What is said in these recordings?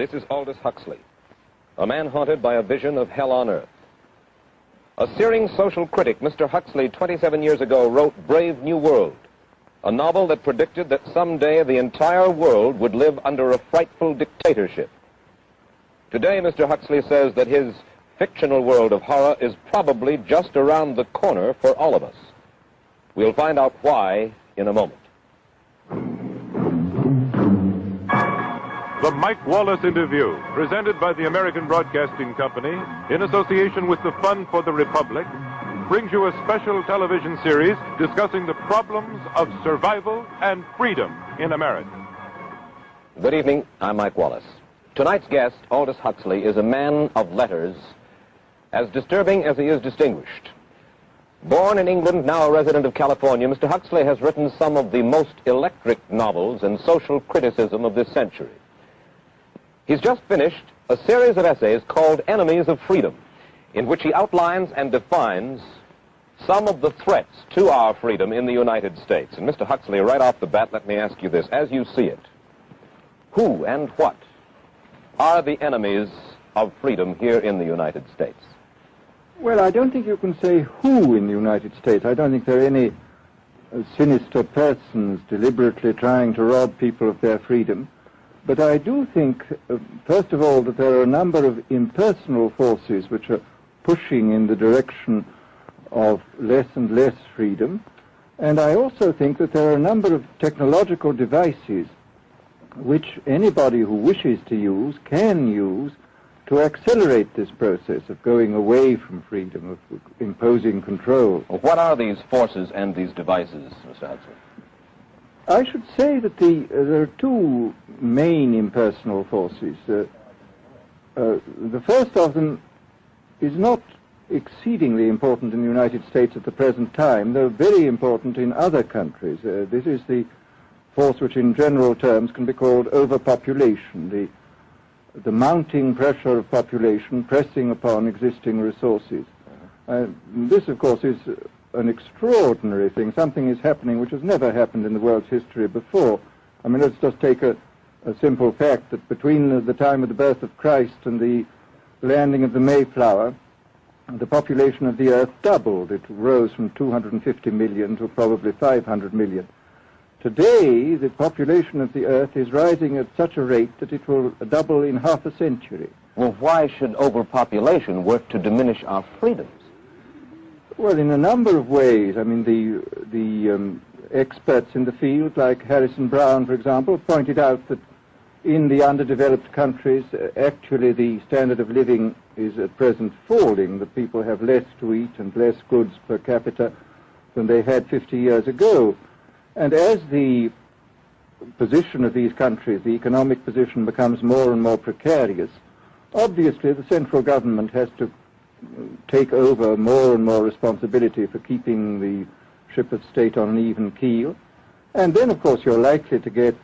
This is Aldous Huxley, a man haunted by a vision of hell on earth. A searing social critic, Mr. Huxley, 27 years ago, wrote Brave New World, a novel that predicted that someday the entire world would live under a frightful dictatorship. Today, Mr. Huxley says that his fictional world of horror is probably just around the corner for all of us. We'll find out why in a moment. The Mike Wallace Interview, presented by the American Broadcasting Company in association with the Fund for the Republic, brings you a special television series discussing the problems of survival and freedom in America. Good evening. I'm Mike Wallace. Tonight's guest, Aldous Huxley, is a man of letters, as disturbing as he is distinguished. Born in England, now a resident of California, Mr. Huxley has written some of the most electric novels and social criticism of this century. He's just finished a series of essays called Enemies of Freedom, in which he outlines and defines some of the threats to our freedom in the United States. And Mr. Huxley, right off the bat, let me ask you this. As you see it, who and what are the enemies of freedom here in the United States? Well, I don't think you can say who in the United States. I don't think there are any sinister persons deliberately trying to rob people of their freedom. But I do think, first of all, that there are a number of impersonal forces which are pushing in the direction of less and less freedom. And I also think that there are a number of technological devices which anybody who wishes to use can use to accelerate this process of going away from freedom, of imposing control. Well, what are these forces and these devices, Mr. Huxley? I should say that there are two main impersonal forces. The first of them is not exceedingly important in the United States at the present time, though very important in other countries. This is the force which in general terms can be called overpopulation, the mounting pressure of population pressing upon existing resources. This, of course, is an extraordinary thing. Something is happening which has never happened in the world's history before. I mean, let's just take a simple fact that between the time of the birth of Christ and the landing of the Mayflower, the population of the Earth doubled. It rose from 250 million to probably 500 million. Today, the population of the Earth is rising at such a rate that it will double in half a century. Well, why should overpopulation work to diminish our freedoms? Well, in a number of ways. I mean, the experts in the field, like Harrison Brown, for example, pointed out that in the underdeveloped countries, actually the standard of living is at present falling, that people have less to eat and less goods per capita than they had 50 years ago. And as the position of these countries, the economic position, becomes more and more precarious, obviously the central government has to take over more and more responsibility for keeping the ship of state on an even keel. And then, of course, you're likely to get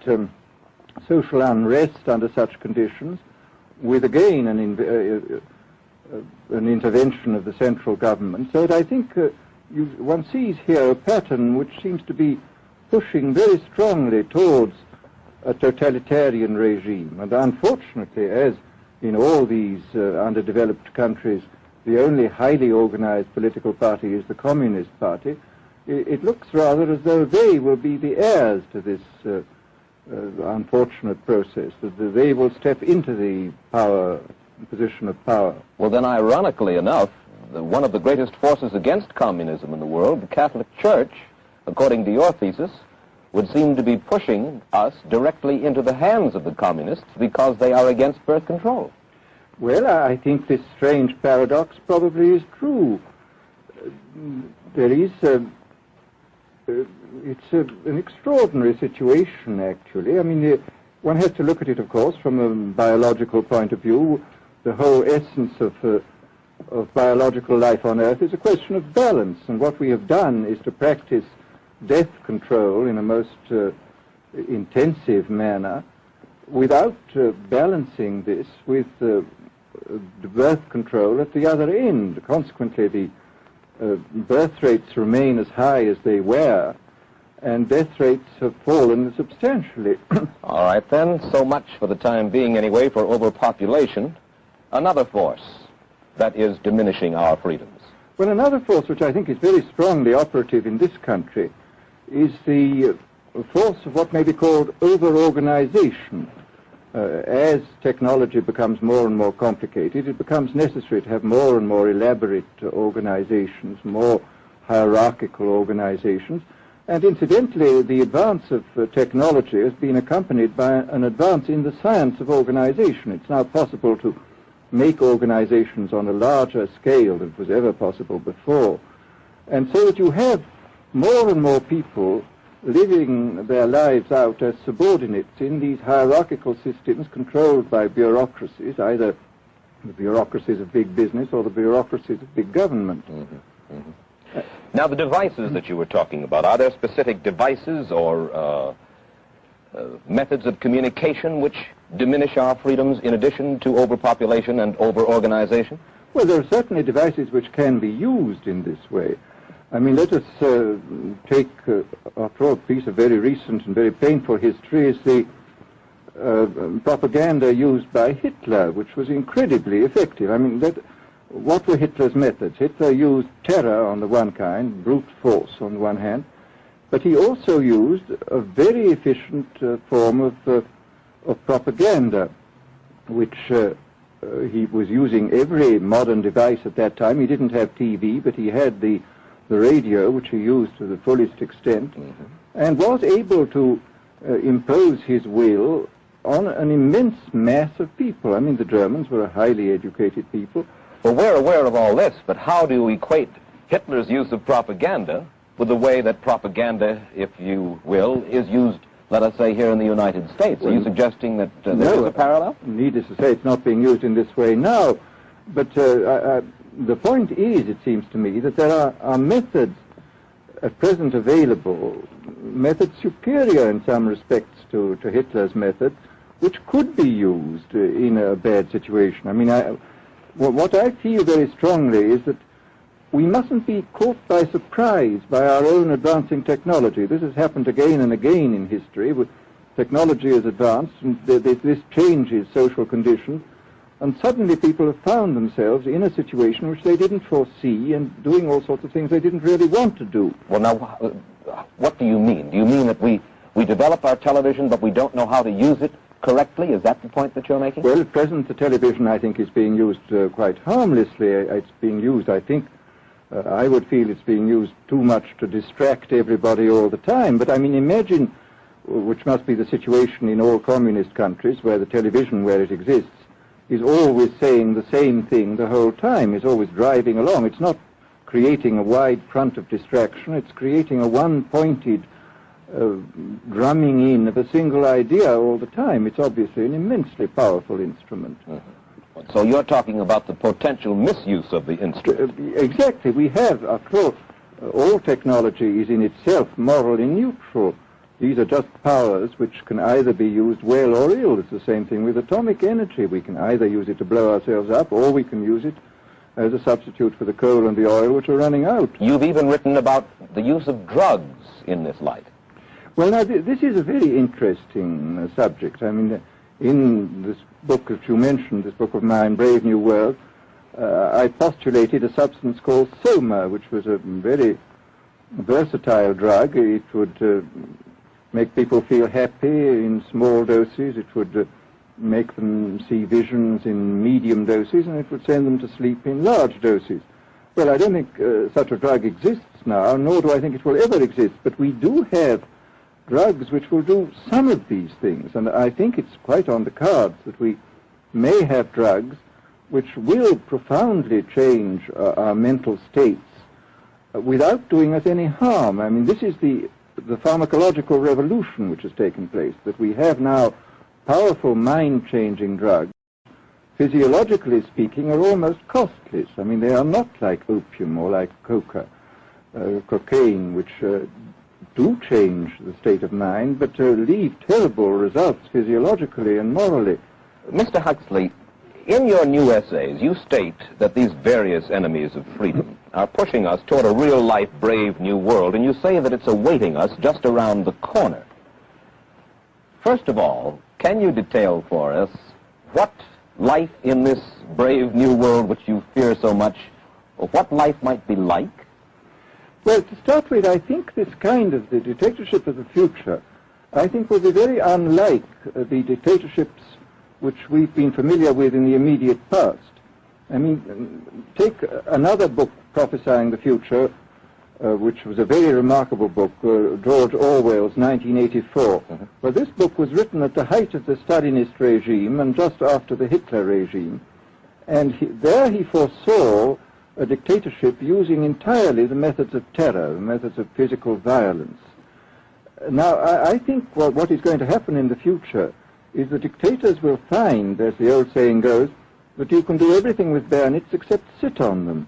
social unrest under such conditions, with again an intervention of the central government. So that I think one sees here a pattern which seems to be pushing very strongly towards a totalitarian regime. And unfortunately, as in all these underdeveloped countries, the only highly organized political party is the Communist Party, it looks rather as though they will be the heirs to this unfortunate process, that they will step into the position of power. Well, then, ironically enough, one of the greatest forces against communism in the world, the Catholic Church, according to your thesis, would seem to be pushing us directly into the hands of the communists because they are against birth control. Well, I think this strange paradox probably is true. There is it's an extraordinary situation, actually. I mean, one has to look at it, of course, from a biological point of view. The whole essence of biological life on Earth is a question of balance, and what we have done is to practice death control in a most intensive manner without balancing this with the birth control at the other end. Consequently, the birth rates remain as high as they were, and death rates have fallen substantially. All right, then, so much for the time being anyway for overpopulation. Another force that is diminishing our freedoms. Well, another force which I think is very strongly operative in this country is the force of what may be called over-organization. As technology becomes more and more complicated, it becomes necessary to have more and more elaborate organizations, more hierarchical organizations. And incidentally, the advance of technology has been accompanied by an advance in the science of organization. It's now possible to make organizations on a larger scale than was ever possible before. And so that you have more and more people living their lives out as subordinates in these hierarchical systems controlled by bureaucracies, either the bureaucracies of big business or the bureaucracies of big government. Now, the devices that you were talking about, are there specific devices or methods of communication which diminish our freedoms in addition to overpopulation and over-organization? Well, there are certainly devices which can be used in this way. I mean, let us take, after all, a piece of very recent and very painful history is the propaganda used by Hitler, which was incredibly effective. I mean, what were Hitler's methods? Hitler used terror on the one kind, brute force on the one hand, but he also used a very efficient form of propaganda, which he was using every modern device at that time. He didn't have TV, but he had the radio, which he used to the fullest extent, and was able to impose his will on an immense mass of people. I mean, the Germans were a highly educated people. Well, we're aware of all this, but how do you equate Hitler's use of propaganda with the way that propaganda, if you will, is used, let us say, here in the United States? Are you suggesting that there is a parallel? Needless to say, it's not being used in this way now, but the point is, it seems to me, that there are methods at present available, methods superior in some respects to Hitler's methods, which could be used in a bad situation. I mean, what I feel very strongly is that we mustn't be caught by surprise by our own advancing technology. This has happened again and again in history. Technology has advanced, and this changes social conditions, and suddenly people have found themselves in a situation which they didn't foresee and doing all sorts of things they didn't really want to do. Well, now, what do you mean? Do you mean that we develop our television, but we don't know how to use it correctly? Is that the point that you're making? Well, at present, the television, I think, is being used quite harmlessly. It's being used, I think, I would feel it's being used too much to distract everybody all the time. But, I mean, imagine, which must be the situation in all communist countries, where the television, where it exists, is always saying the same thing the whole time, is always driving along. It's not creating a wide front of distraction, it's creating a one-pointed drumming in of a single idea all the time. It's obviously an immensely powerful instrument. So you're talking about the potential misuse of the instrument. Exactly. We have, after all technology is in itself morally neutral. These are just powers which can either be used well or ill. It's the same thing with atomic energy. We can either use it to blow ourselves up, or we can use it as a substitute for the coal and the oil which are running out. You've even written about the use of drugs in this light. Well, now, this is a very interesting subject. I mean, in this book that you mentioned, this book of mine, Brave New World, I postulated a substance called soma, which was a very versatile drug. It would make people feel happy in small doses. It would make them see visions in medium doses, and it would send them to sleep in large doses. Well, I don't think such a drug exists now, nor do I think it will ever exist, but we do have drugs which will do some of these things, and I think it's quite on the cards that we may have drugs which will profoundly change our mental states without doing us any harm. I mean, this is the pharmacological revolution which has taken place, that we have now powerful mind-changing drugs, physiologically speaking, are almost costless. I mean, they are not like opium or like cocaine, which do change the state of mind, but leave terrible results physiologically and morally. Mr. Huxley, in your new essays, you state that these various enemies of freedom, are pushing us toward a real-life, brave new world, and you say that it's awaiting us just around the corner. First of all, can you detail for us what life in this brave new world which you fear so much, or what life might be like? Well, to start with, I think this kind of the dictatorship of the future, I think will be very unlike the dictatorships which we've been familiar with in the immediate past. I mean, take another book prophesying the future, which was a very remarkable book, George Orwell's 1984. Well, this book was written at the height of the Stalinist regime and just after the Hitler regime. And there he foresaw a dictatorship using entirely the methods of terror, the methods of physical violence. Now, I think what is going to happen in the future is the dictators will find, as the old saying goes, that you can do everything with bayonets except sit on them.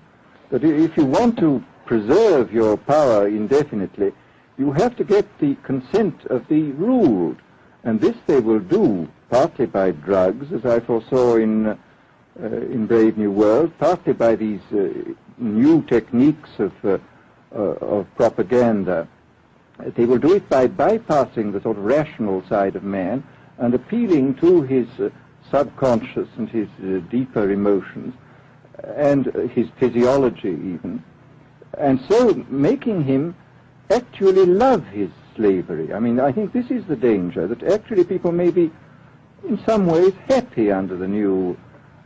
That if you want to preserve your power indefinitely, you have to get the consent of the ruled. And this they will do partly by drugs, as I foresaw in Brave New World, partly by these new techniques of propaganda. They will do it by bypassing the sort of rational side of man and appealing to his subconscious and his deeper emotions and his physiology even, and so making him actually love his slavery. I mean, I think this is the danger, that actually people may be in some ways happy under the new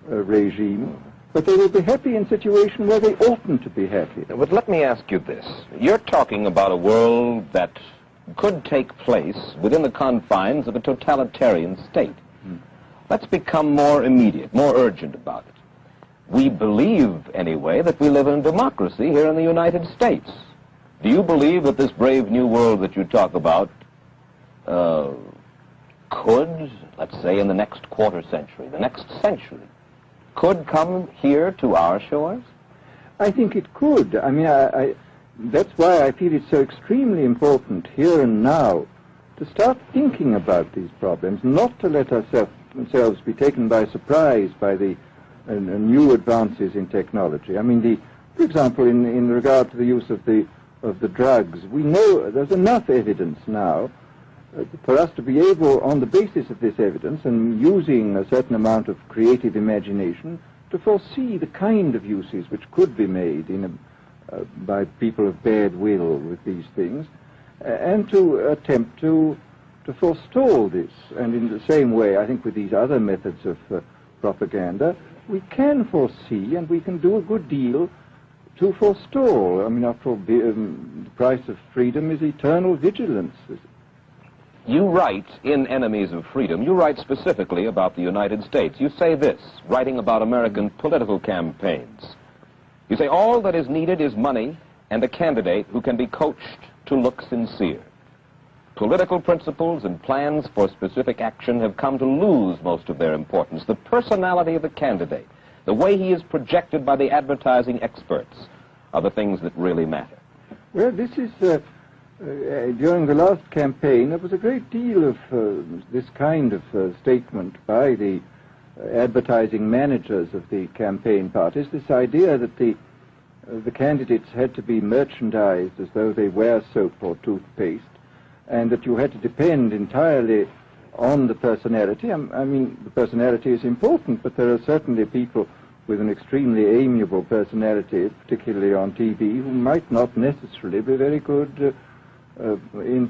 regime, but they will be happy in a situation where they oughtn't to be happy. But let me ask you this. You're talking about a world that could take place within the confines of a totalitarian state. Let's become more immediate, more urgent about it. We believe, anyway, that we live in a democracy here in the United States. Do you believe that this brave new world that you talk about could, let's say in the next quarter century, the next century, could come here to our shores? I think it could. I mean, that's why I feel it's so extremely important here and now to start thinking about these problems, not to let ourselves be taken by surprise by the new advances in technology. I mean, for example, in regard to the use of the drugs, we know there's enough evidence now for us to be able, on the basis of this evidence and using a certain amount of creative imagination, to foresee the kind of uses which could be made by people of bad will with these things, and to attempt to forestall this. And in the same way, I think with these other methods of propaganda, we can foresee and we can do a good deal to forestall. I mean, after all, the price of freedom is eternal vigilance. You write in Enemies of Freedom, you write specifically about the United States. You say this, writing about American political campaigns. You say, all that is needed is money and a candidate who can be coached to look sincere. Political principles and plans for specific action have come to lose most of their importance. The personality of the candidate, the way he is projected by the advertising experts, are the things that really matter. Well, this is, during the last campaign, there was a great deal of this kind of statement by the advertising managers of the campaign parties, this idea that the candidates had to be merchandised as though they were soap or toothpaste, and that you had to depend entirely on the personality. I mean, the personality is important, but there are certainly people with an extremely amiable personality, particularly on TV, who might not necessarily be very good in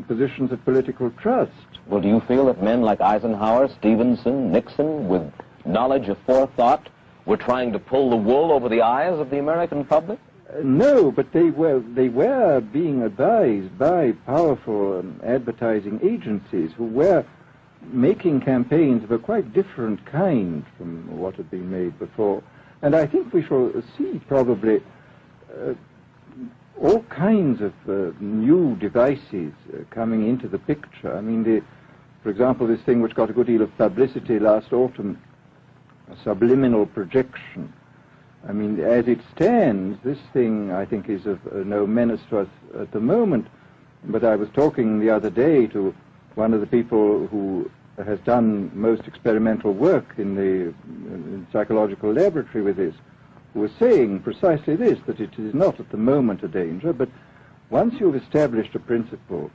positions of political trust. Well, do you feel that men like Eisenhower, Stevenson, Nixon, with knowledge of forethought, were trying to pull the wool over the eyes of the American public? No, but they were being advised by powerful advertising agencies who were making campaigns of a quite different kind from what had been made before. And I think we shall see probably all kinds of new devices coming into the picture. I mean, for example, this thing which got a good deal of publicity last autumn, subliminal projection. I mean, as it stands, this thing, I think, is of no menace to us at the moment. But I was talking the other day to one of the people who has done most experimental work in the psychological laboratory with this, was saying precisely this, that it is not at the moment a danger, but once you've established a principle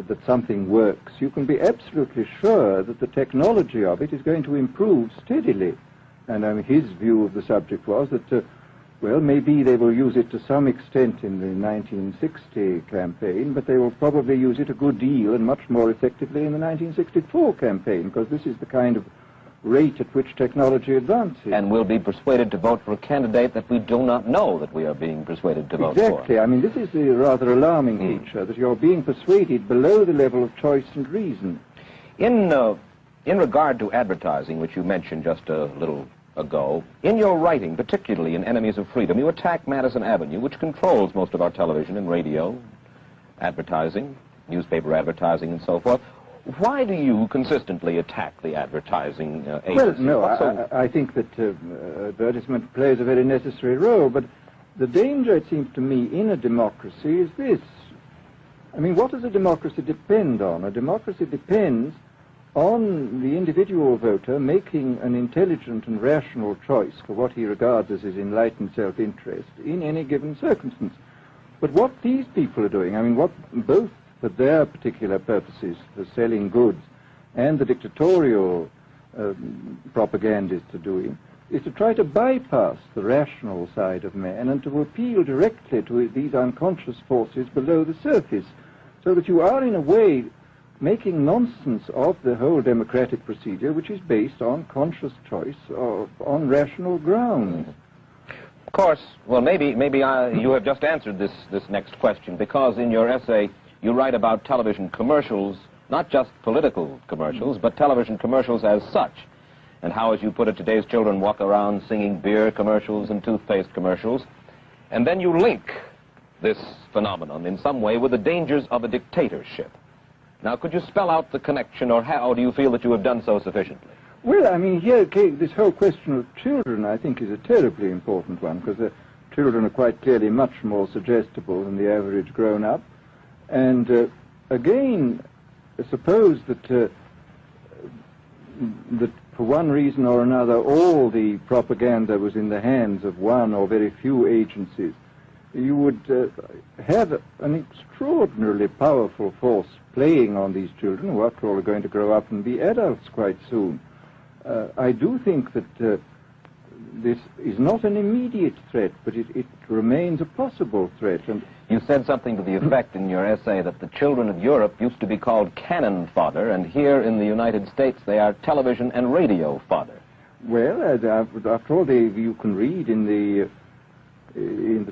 that something works, you can be absolutely sure that the technology of it is going to improve steadily. And his view of the subject was that, well, maybe they will use it to some extent in the 1960 campaign, but they will probably use it a good deal and much more effectively in the 1964 campaign, because this is the kind of rate at which technology advances. And we'll be persuaded to vote for a candidate that we do not know that we are being persuaded to vote for. Exactly. I mean, this is the rather alarming feature, that you're being persuaded below the level of choice and reason. In regard to advertising, which you mentioned just a little ago, in your writing, particularly in Enemies of Freedom, you attack Madison Avenue, which controls most of our television and radio advertising, newspaper advertising, and so forth. Why do you consistently attack the advertising agency? Well, no, I think that advertisement plays a very necessary role, but the danger, it seems to me, in a democracy is this. I mean, what does a democracy depend on? A democracy depends on the individual voter making an intelligent and rational choice for what he regards as his enlightened self-interest in any given circumstance. But what these people are doing, I mean, what both for their particular purposes, for selling goods, and the dictatorial propagandists are doing, is to try to bypass the rational side of man and to appeal directly to these unconscious forces below the surface, so that you are, in a way, making nonsense of the whole democratic procedure, which is based on conscious choice on rational grounds. Of course, well, maybe you have just answered this next question, because in your essay you write about television commercials, not just political commercials, but television commercials as such, and how, as you put it, today's children walk around singing beer commercials and toothpaste commercials, and then you link this phenomenon in some way with the dangers of a dictatorship. Now, could you spell out the connection, or how do you feel that you have done so sufficiently? Well, I mean, here, this whole question of children, I think, is a terribly important one, because the children are quite clearly much more suggestible than the average grown-up. And again, suppose that for one reason or another, all the propaganda was in the hands of one or very few agencies, you would have an extraordinarily powerful force playing on these children, who after all are going to grow up and be adults quite soon. I do think that this is not an immediate threat, but it remains a possible threat. And you said something to the effect in your essay that the children of Europe used to be called cannon fodder, and here in the United States they are television and radio fodder. Well, after all, you can read in the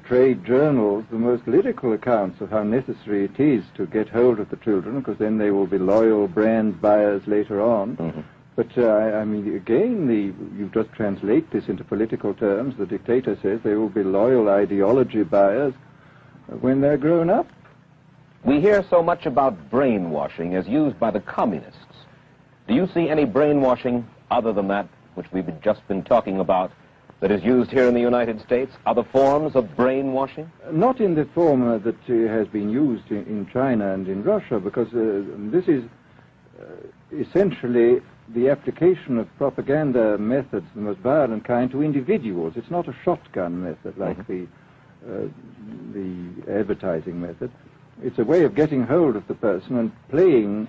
trade journals the most lyrical accounts of how necessary it is to get hold of the children, because then they will be loyal brand buyers later on. Mm-hmm. But, I mean, again, you just translate this into political terms. The dictator says they will be loyal ideology buyers when they're grown up. We hear so much about brainwashing as used by the communists. Do you see any brainwashing other than that which we've just been talking about that is used here in the United States? Other forms of brainwashing? Not in the form that has been used in China and in Russia, because this is essentially the application of propaganda methods, the most violent kind, to individuals. It's not a shotgun method like the advertising method. It's a way of getting hold of the person and playing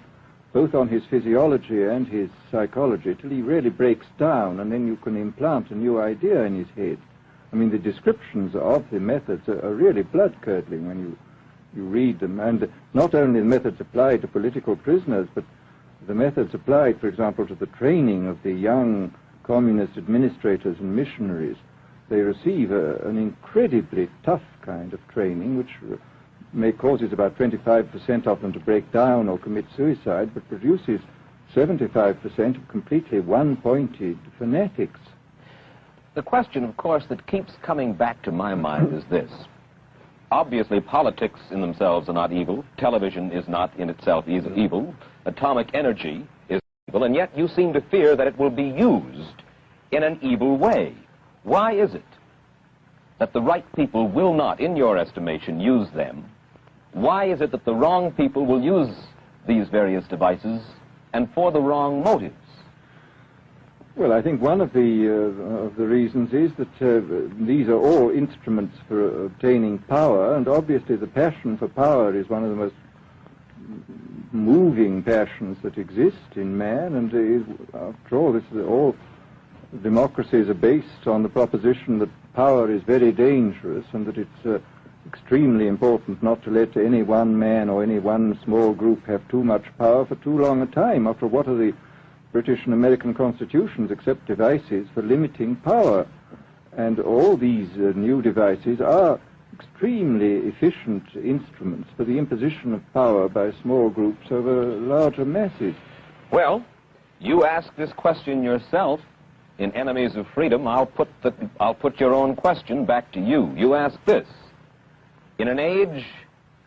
both on his physiology and his psychology till he really breaks down, and then you can implant a new idea in his head. I mean, the descriptions of the methods are really blood-curdling when you read them, and not only the methods applied to political prisoners, but the methods applied, for example, to the training of the young communist administrators and missionaries. They receive an incredibly tough kind of training, which causes about 25% of them to break down or commit suicide, but produces 75% of completely one-pointed fanatics. The question, of course, that keeps coming back to my mind is this. Obviously, politics in themselves are not evil. Television is not in itself evil. Atomic energy is evil, and yet you seem to fear that it will be used in an evil way. Why is it that the right people will not, in your estimation, use them? Why is it that the wrong people will use these various devices and for the wrong motives? Well, I think one of the reasons is that these are all instruments for obtaining power, and obviously the passion for power is one of the most moving passions that exist in man, and after all, all democracies are based on the proposition that power is very dangerous and that it's extremely important not to let any one man or any one small group have too much power for too long a time. After all, what are the British and American constitutions except devices for limiting power? And all these new devices are extremely efficient instruments for the imposition of power by small groups over larger masses. Well, you ask this question yourself in Enemies of Freedom. I'll put your own question back to you. You ask this: in an age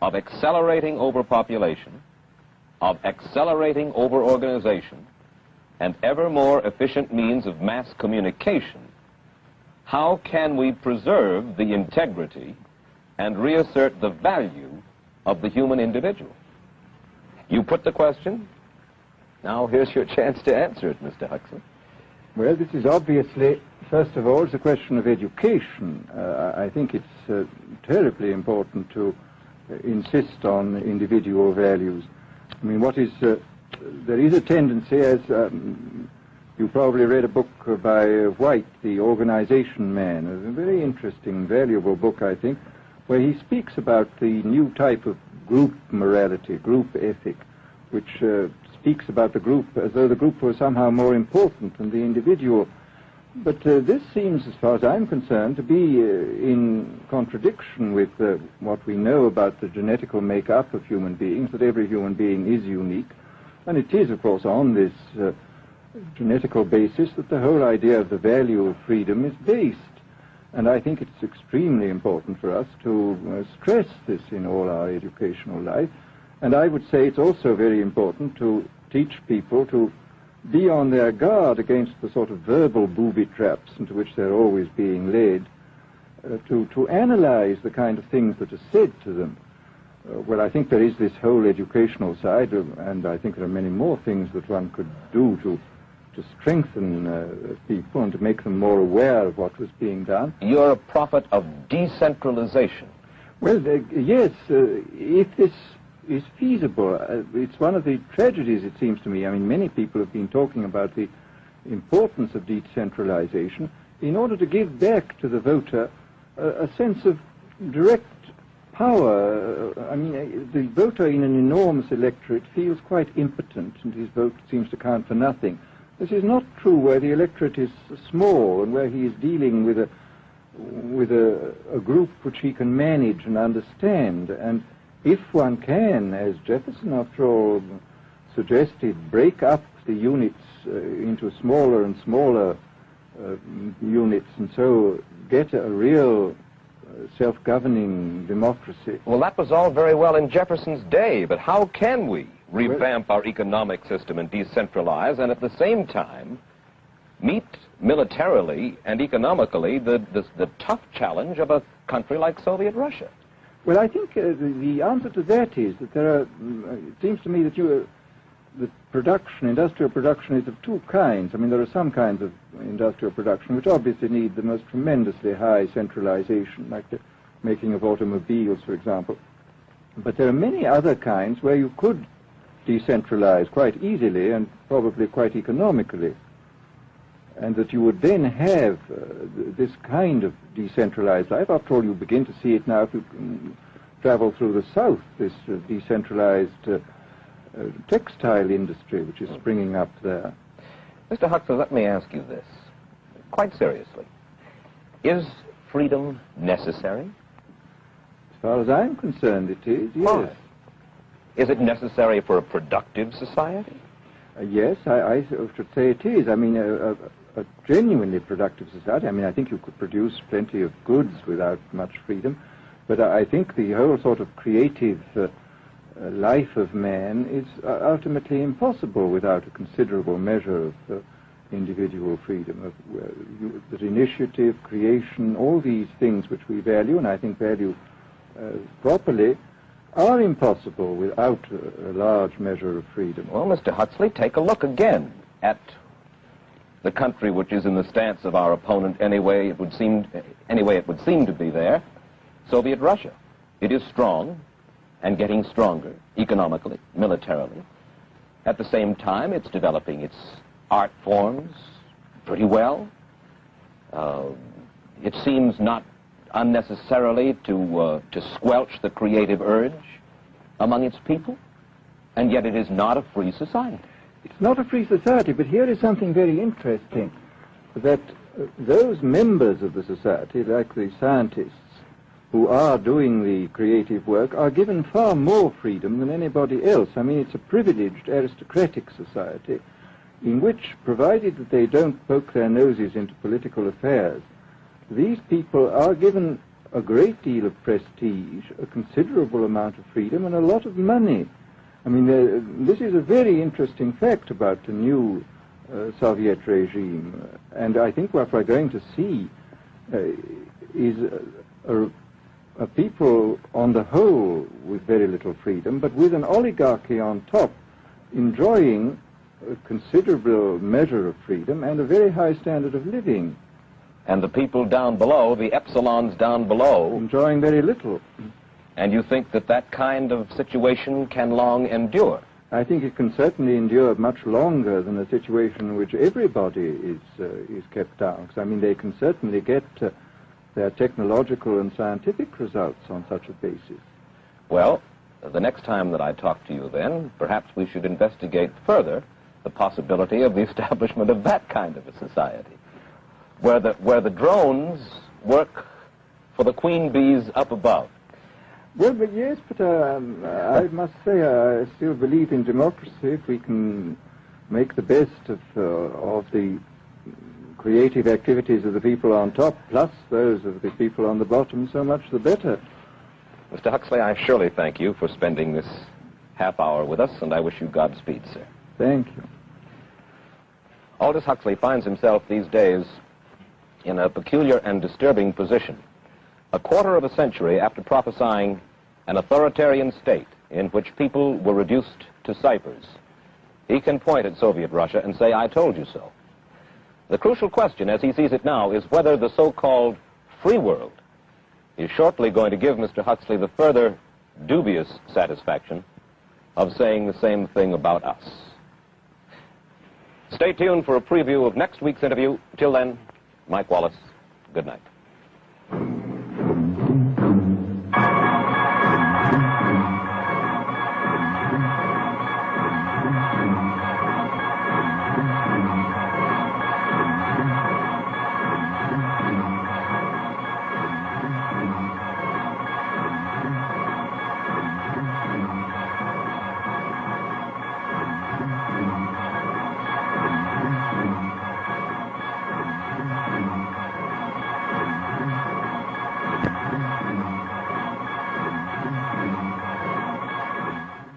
of accelerating overpopulation, of accelerating overorganization, and ever more efficient means of mass communication, how can we preserve the integrity and reassert the value of the human individual? You put the question. Now here's your chance to answer it, Mr. Huxley. Well, this is obviously, first of all, it's a question of education. I think it's terribly important to insist on individual values. I mean, there is a tendency, as you probably read a book by White, The Organization Man, a very interesting, valuable book, I think, where he speaks about the new type of group morality, group ethic, which speaks about the group as though the group was somehow more important than the individual. But this seems, as far as I'm concerned, to be in contradiction with what we know about the genetical makeup of human beings, that every human being is unique. And it is, of course, on this genetical basis that the whole idea of the value of freedom is based. And I think it's extremely important for us to stress this in all our educational life. And I would say it's also very important to teach people to be on their guard against the sort of verbal booby traps into which they're always being led, to analyze the kind of things that are said to them. Well, I think there is this whole educational side, and I think there are many more things that one could do to strengthen people and to make them more aware of what was being done. You're a prophet of decentralization. Well, yes, if this is feasible. It's one of the tragedies, it seems to me. I mean, many people have been talking about the importance of decentralization in order to give back to the voter a sense of direct power. I mean, the voter in an enormous electorate feels quite impotent, and his vote seems to count for nothing. This is not true where the electorate is small and where he is dealing with a group which he can manage and understand. And if one can, as Jefferson, after all, suggested, break up the units into smaller and smaller units, and so get a real self-governing democracy. Well, that was all very well in Jefferson's day, but how can we revamp our economic system and decentralize and at the same time meet militarily and economically the tough challenge of a country like Soviet Russia? Well, I think the answer to that is that there are, it seems to me that the production, industrial production, is of two kinds. I mean, there are some kinds of industrial production which obviously need the most tremendously high centralization, like the making of automobiles, for example. But there are many other kinds where you could decentralize quite easily and probably quite economically, and that you would then have this kind of decentralized life. After all, you begin to see it now if you travel through the South, this decentralized textile industry which is springing up there. Mr. Huxley, let me ask you this, quite seriously. Is freedom necessary? As far as I'm concerned, it is, yes. Why? Is it necessary for a productive society? Yes, I should say it is. I mean, a genuinely productive society. I mean, I think you could produce plenty of goods without much freedom, but I think the whole sort of creative life of man is ultimately impossible without a considerable measure of individual freedom, that initiative, creation, all these things which we value, and I think value properly, are impossible without a large measure of freedom. Well, Mr. Huxley, take a look again at the country which is in the stance of our opponent anyway it would seem to be there, Soviet Russia. It is strong and getting stronger economically, militarily. At the same time, it's developing its art forms pretty well. It seems not unnecessarily to squelch the creative urge among its people, and yet it is not a free society. It's not a free society, but here is something very interesting, that those members of the society, like the scientists who are doing the creative work, are given far more freedom than anybody else. I mean, it's a privileged aristocratic society in which, provided that they don't poke their noses into political affairs, these people are given a great deal of prestige, a considerable amount of freedom, and a lot of money. I mean, this is a very interesting fact about the new Soviet regime, and I think what we're going to see is a people on the whole with very little freedom, but with an oligarchy on top enjoying a considerable measure of freedom and a very high standard of living. And the people down below, the epsilons down below, enjoying very little. And you think that that kind of situation can long endure? I think it can certainly endure much longer than a situation in which everybody is kept down. Because, I mean, they can certainly get their technological and scientific results on such a basis. Well, the next time that I talk to you then, perhaps we should investigate further the possibility of the establishment of that kind of a society, where the drones work for the queen bees up above. Well, but yes, but I must say I still believe in democracy. If we can make the best of the creative activities of the people on top, plus those of the people on the bottom, so much the better. Mr. Huxley, I surely thank you for spending this half hour with us, and I wish you Godspeed, sir. Thank you. Aldous Huxley finds himself these days in a peculiar and disturbing position. A quarter of a century after prophesying an authoritarian state in which people were reduced to ciphers, he can point at Soviet Russia and say, "I told you so." The crucial question, as he sees it now, is whether the so-called free world is shortly going to give Mr. Huxley the further dubious satisfaction of saying the same thing about us. Stay tuned for a preview of next week's interview. Till then, Mike Wallace, good night.